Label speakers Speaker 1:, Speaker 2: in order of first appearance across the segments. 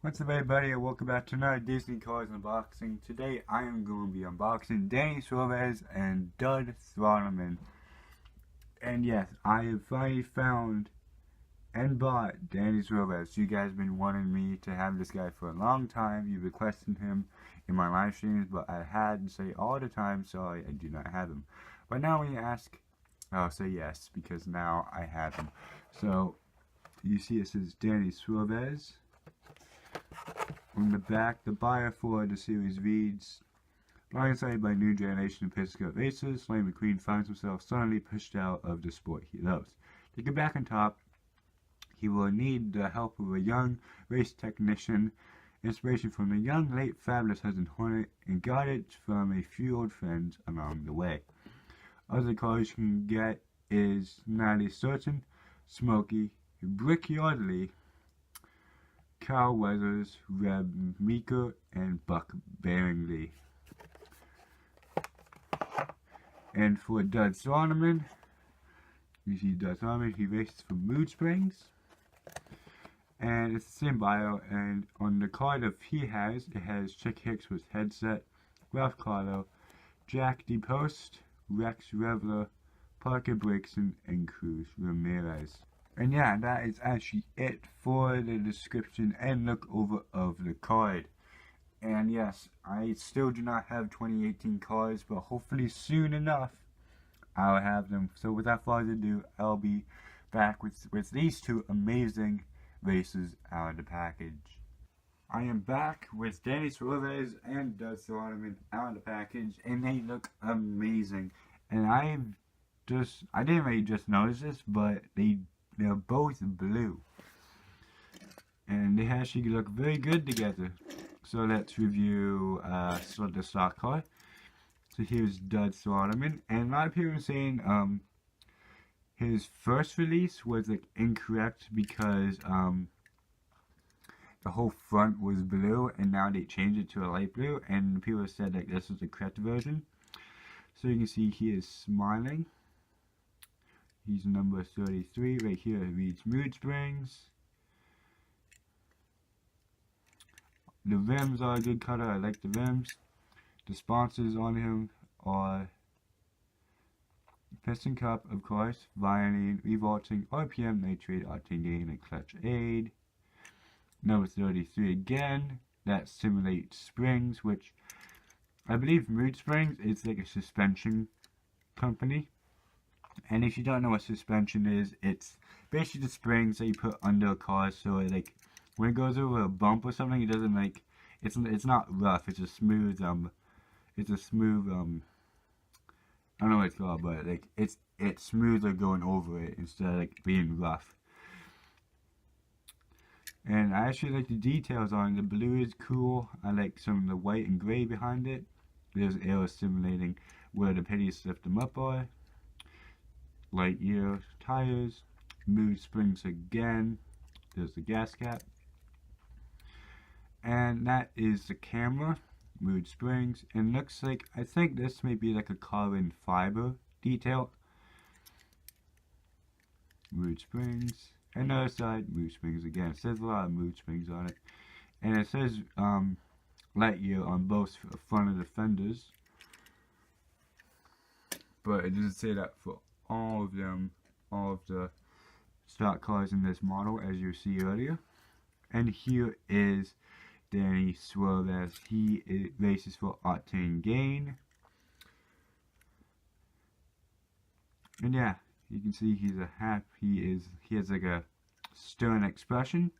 Speaker 1: What's up everybody and welcome back to another Disney Cars unboxing. Today I am going to be unboxing Danny Swervez and Dud Throttleman. And yes, I have finally found and bought Danny Swervez. You guys have been wanting me to have this guy for a long time. You've requested him in my live streams, but I had to say all the time, sorry, I do not have him. But now when you ask, I'll say yes, because now I have him. So, you see it says Danny Swervez. On the back, the buyer for the series reads, blindsided by new generation of Pittsburgh racers, Lightning McQueen finds himself suddenly pushed out of the sport he loves. To get back on top, he will need the help of a young race technician, inspiration from a young late fabulous husband Hornet, and guidance from a few old friends along the way. Other cars you can get is Natalie Certain, Smokey, Brickyardly, Carl Weathers, Reb Meeker, and Buck Bearingley. And for Dud Throttleman, you see Dud Throttleman, he races for Mood Springs. And it's the same bio, and on the card of he has, it has Chick Hicks with headset, Ralph Carlo, Jack DePost, Rex Revler, Parker Brakeson, and Cruz Ramirez. And yeah, that is actually it for the description and look over of the card. And yes, I still do not have 2018 cards, but hopefully soon enough I'll have them. So without further ado, I'll be back with these two amazing races out of the package. I am back with Danny Swervez and Dud Throttleman out of the package, and they look amazing. And I didn't really just notice this, but they're both blue. And they actually look very good together. So let's review the stock car. So here's Dud Throttleman. And a lot of people are saying his first release was like incorrect because the whole front was blue and now they changed it to a light blue, and people said that this was the correct version. So you can see he is smiling. He's number 33. Right here it reads Mood Springs. The rims are a good color. I like the rims. The sponsors on him are Piston Cup, of course, Violin, Revolting, RPM, Nitrate, Octane Gain, and Clutch Aid. Number 33 again. That simulates springs, which I believe Mood Springs is like a suspension company. And if you don't know what suspension is, it's basically the springs that you put under a car, so it, like when it goes over a bump or something, it doesn't like it's not rough. It's a smooth I don't know what it's called, but like it's smoother going over it instead of like being rough. And I actually like the details on it. The blue is cool. I like some of the white and gray behind it. There's arrows simulating where the pennies lift them up are. Light year tires, Mood Springs again, there's the gas cap, and that is the camera, Mood Springs, and looks like, I think this may be like a carbon fiber detail. Mood Springs, and the other side, Mood Springs again. It says a lot of Mood Springs on it, and it says light year on both front of the fenders, but it doesn't say that for all of the stock cars in this model, as you see earlier. And here is Danny Swervez. He races for Octane Gain. And yeah, you can see he's he has like a stern expression.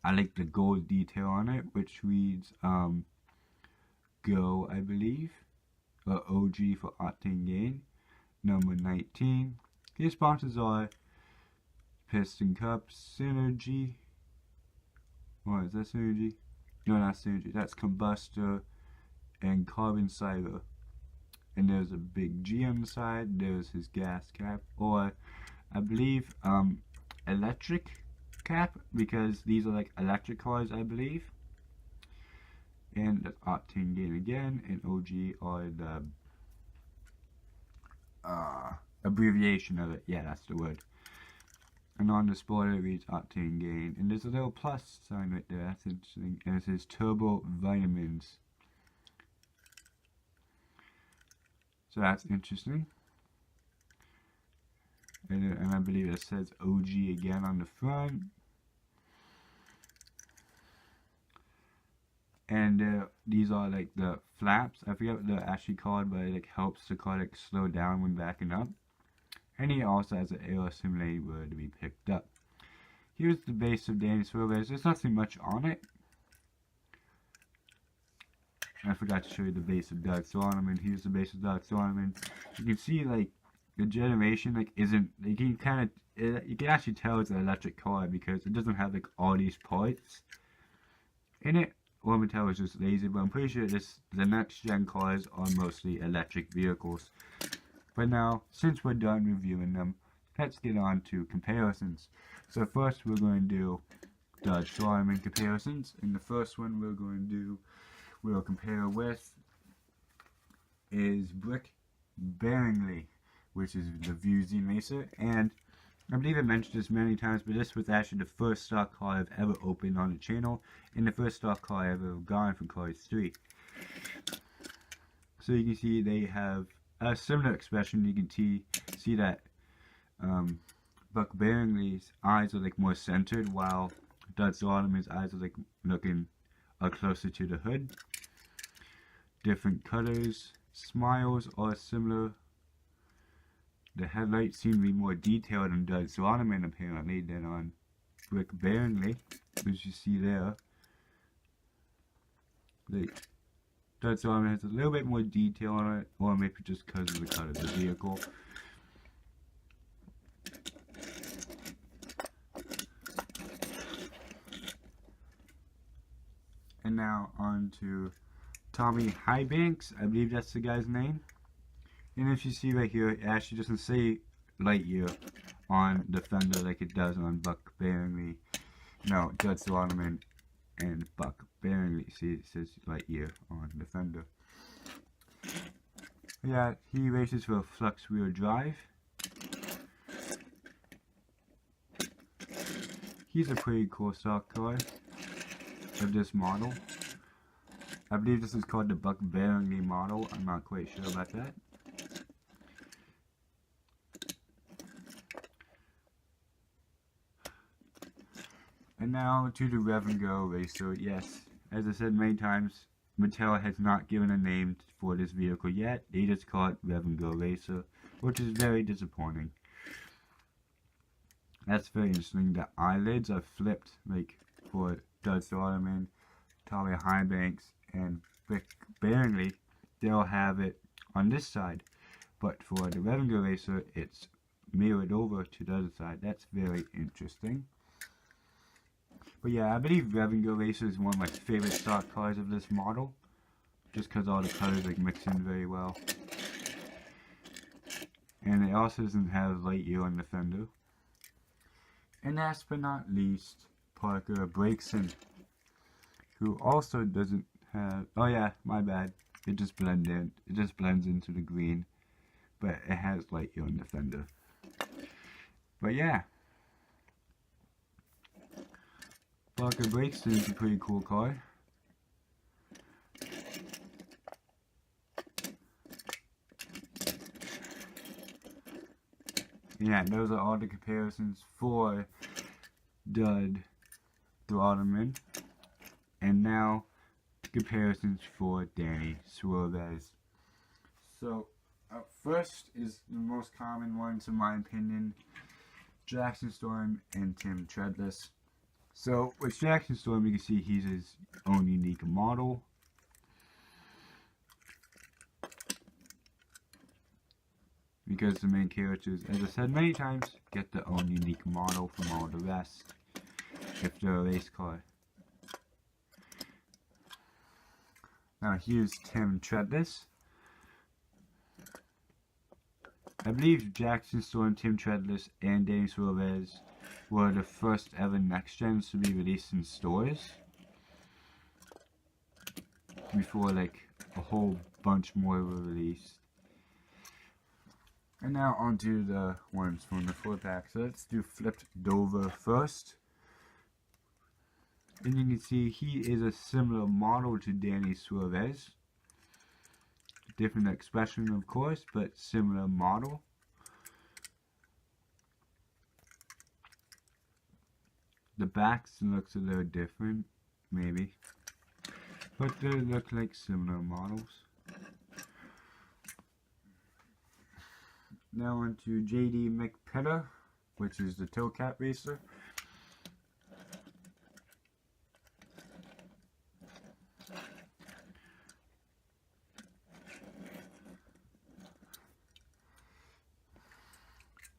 Speaker 1: I like the gold detail on it, which reads Go, I believe, or OG for Octane Gain. Number 19. His sponsors are Piston Cup, Synergy. What is that, Synergy? No, not Synergy. That's Combustor and Carbon Cider. And there's a big G on the side. There's his gas cap, or I believe electric cap, because these are like electric cars, I believe. And that's Octane Gain again, and OG are the abbreviation of it. Yeah, that's the word. And on the spoiler it reads octane gain. And there's a little plus sign right there. That's interesting. And it says turbo vitamins. So that's interesting. And I believe it says OG again on the front. And these are like the flaps. I forget what they're actually called, but it like helps the car like slow down when backing up. And he also has an air simulator to be picked up. Here's the base of Danny Swervez. There's nothing much on it. I forgot to show you the base of Dud Throttleman. Here's the base of Dud Throttleman. You can see like the generation like isn't. You can kind of you can actually tell it's an electric car because it doesn't have like all these parts in it. Or Mattel is just lazy, but I'm pretty sure the next gen cars are mostly electric vehicles. But now, since we're done reviewing them, let's get on to comparisons. So first we're going to do Dud Throttleman comparisons. And the first one we'll compare with is Brick Bearingly, which is the Vuzi Racer. And I believe I mentioned this many times, but this was actually the first stock car I've ever opened on the channel, and the first stock car I've ever gotten from Cars 3. So you can see they have a similar expression. You can see that Buck Bearingly's eyes are like more centered, while Dud Throttleman's eyes are like looking closer to the hood. Different colors. Smiles are similar. The headlights seem to be more detailed on Dud Throttleman apparently than on Brick Bearingly, as you see there. Dud Throttleman has a little bit more detail on it, or maybe just because of the color of the vehicle. And now on to Tommy Highbanks, I believe that's the guy's name. And if you see right here, it actually doesn't say Lightyear on the fender like it does on Buck Bearingly. No, Dud Throttleman and Buck Bearingly. See, it says Lightyear on the fender. Yeah, he races for a flux wheel drive. He's a pretty cool stock car of this model. I believe this is called the Buck Bearingly model. I'm not quite sure about that. And now to the Rev and Go Racer. Yes, as I said many times, Mattel has not given a name for this vehicle yet. They just call it Rev and Go Racer, which is very disappointing. That's very interesting. The eyelids are flipped, like for Dud Throttleman, Tommy Highbanks, and Brick Bearingly. They'll have it on this side, but for the Rev and Go Racer, it's mirrored over to the other side. That's very interesting. But yeah, I believe Rev and Go Racer is one of my favorite stock cars of this model, just because all the colors like mix in very well. And it also doesn't have Lightyear on the fender. And last but not least, Parker Brakeson, who also doesn't have. Oh yeah, my bad. It just blends in. It just blends into the green, but it has Lightyear on the fender. But yeah. Parker Brakeson is a pretty cool car. Yeah, those are all the comparisons for Dud Throttleman. And now, comparisons for Danny Swervez. So, first is the most common ones in my opinion, Jackson Storm and Tim Treadless. So with Jackson Storm, you can see he's his own unique model. Because the main characters, as I said many times, get their own unique model from all the rest, if they're a race car. Now here's Tim Treadless. I believe Jackson Storm, Tim Treadless, and Danny Swervez were the first ever next gens to be released in stores, before like a whole bunch more were released. And now onto the ones from the 4-pack. So let's do Flipped Dover first. And you can see he is a similar model to Danny Swervez. Different expression, of course, but similar model. The backs looks a little different, maybe. But they look like similar models. Now onto JD McPetter, which is the Towcat racer.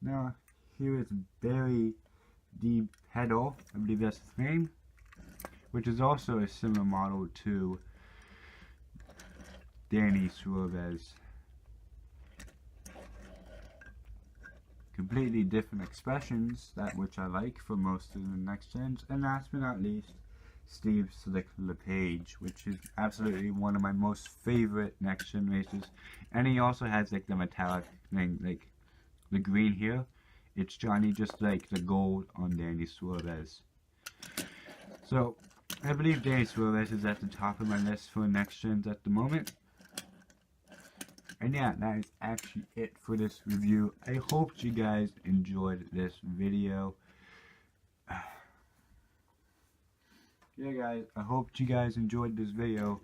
Speaker 1: Now here is Barry D. Pedal, I believe that's his name, which is also a similar model to Danny Swervez. Completely different expressions, that which I like for most of the next gens. And last but not least, Steve Slick LePage, which is absolutely one of my most favorite next gen racers. And he also has like the metallic thing, like the green here. It's Johnny, just like the gold on Danny Swervez. So I believe Danny Swervez is at the top of my list for next gens at the moment. And yeah, that is actually it for this review. I hope you guys enjoyed this video. Yeah guys, I hope you guys enjoyed this video.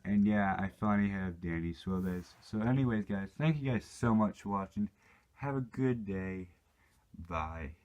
Speaker 1: And yeah, I finally have Danny Swervez. So anyways guys, thank you guys so much for watching. Have a good day. Bye.